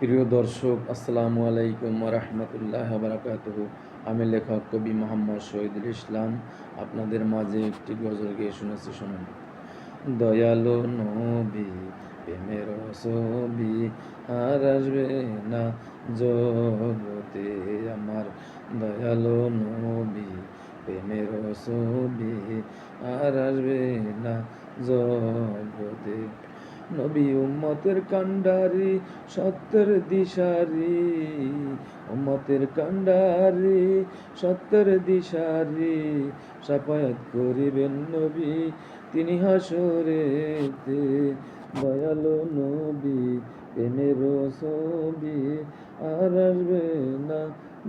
প্রিয় দর্শক, আসসালামু আলাইকুম ওয়া রাহমাতুল্লাহি ওয়া বারাকাতুহু। আমি লেখক কবি মোহাম্মদ শহীদুল ইসলাম আপনাদের মাঝে একটি গজল গেয়ে শোনাচ্ছি, শুনুন। দয়ালু নবী প্রেমের ছবি আর আসবে না জগতে আমার, দয়ালু নবী প্রেমের ছবি আর আসবে না জগতে। নবী উম্মতের কান্ডারি, সত্যের দিশারি, উম্মতের কান্ডারি, সত্যের দিশারি, শাফায়াত করিবেন নবী তিনি হাসরেতে। দয়ালু নবী প্রেমের ছবি আর আসবে না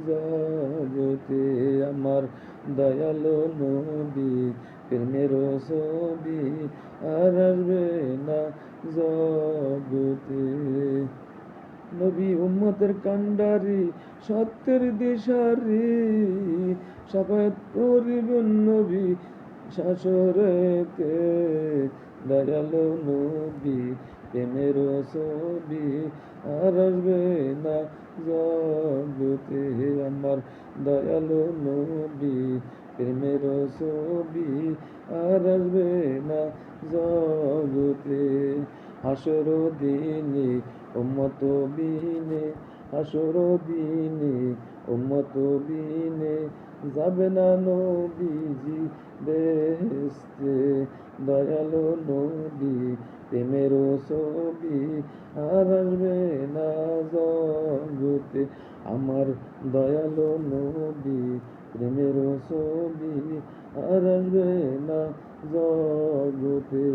জগতে আমার, দয়ালু নবী প্রেমের ছবি আর আসবে না জগতে। নবী উম্মতের কান্ডারি, সত্যের দিশারি, শাফায়াত করিবেন নবী হাসরেতে। দয়ালু নবী প্রেমের ছবি আর আসবে না জগতে আমার, দয়ালু নবী প্রেমের ছবি আর আসবে না জগতে। হাসর দিনে উম্মত বিনে, হাসর দিনে উম্মত বিনে, যাবে না নবীজি বেহেশতে। দয়ালু নবী প্রেমের ছবি আর আসবে না জগতে আমার, দয়ালু নবী প্রেমের ছবি আর আসবে না জগতে।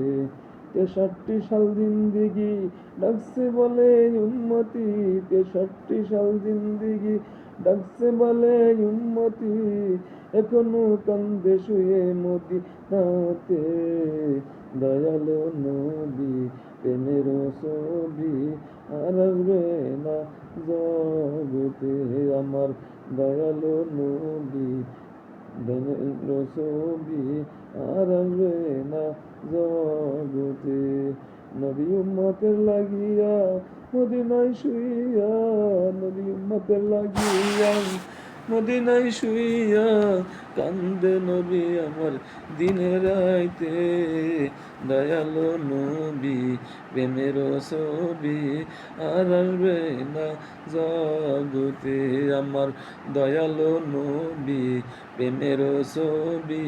63 সাল জিন্দিগি ডাকছে বলে উম্মতি, 63 সাল জিন্দিগি ডাকছে বলে উম্মতি, এখনো কান্দে শুয়ে মদিনাতে। দয়ালু নবী প্রেমের ছবি আর আসবে না জগতে আমার, দয়ালু নবী প্রেমের ছবি আর আসবে না জগতে। নবী উম্মতের লাগিয়া মদিনায় শুইয়া, নবী উম্মতের লাগিয়া মদিনায় শুইয়া, কান্দে নবী আমার দিনে রাইতে। দয়ালু নবী প্রেমের ছবি আর আসবে না জগতে আমার, দয়ালু নবী প্রেমের ছবি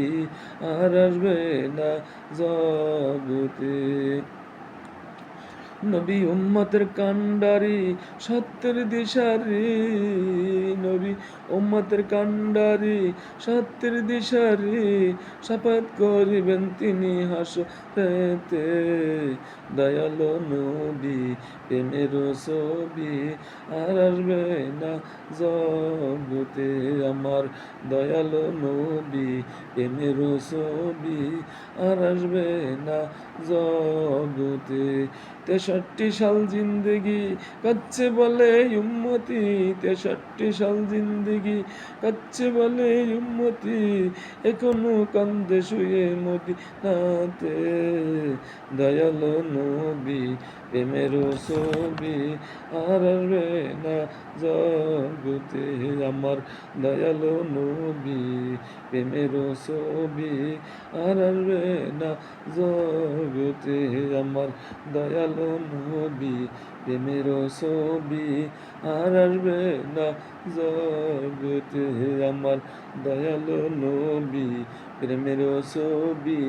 আর আসবে না জগতে। নবী উম্মতের কান্ডারি, সত্যের দিশারি, নবী উম্মতের কান্ডারি, সত্যের দিশারি, শাফায়াত করিবেন তিনি হাসরেতে। দয়ালু নবী প্রেমের ছবি আর আসবে না জগতে আমার, দয়ালু নবী প্রেমের ছবি আর আসবে না জগতে। 63 সাল জিন্দগি কাচ্ছে বলে উম্মতি, 63 সাল জিন্দগি কাচ্ছে বলে উম্মতি, এখনো কান্দে শুয়ে মদিনাতে। দয়ালু নবী প্রেমের ছবি আর আসবে না জগতে আমার, দয়ালু নবী প্রেমের ছবি আর আসবে না জগতে আমার, দয়ালু নবী প্রেমের ছবি আর আসবে না জগতে আমার, দয়ালু নবী প্রেমের ছবি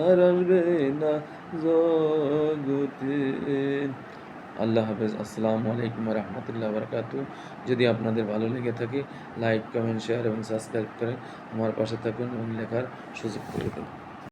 আর আসবে না জগতে। আল্লাহ হাফেজ। আসসালামু আলাইকুম ওয়া রাহমাতুল্লাহি ওয়া বারাকাতুহু। যদি আপনাদের ভালো লেগে থাকে, লাইক, কমেন্ট, শেয়ার এবং সাবস্ক্রাইব করে আমার পাশে থাকুন এবং লেখার সুযোগ করে দিন।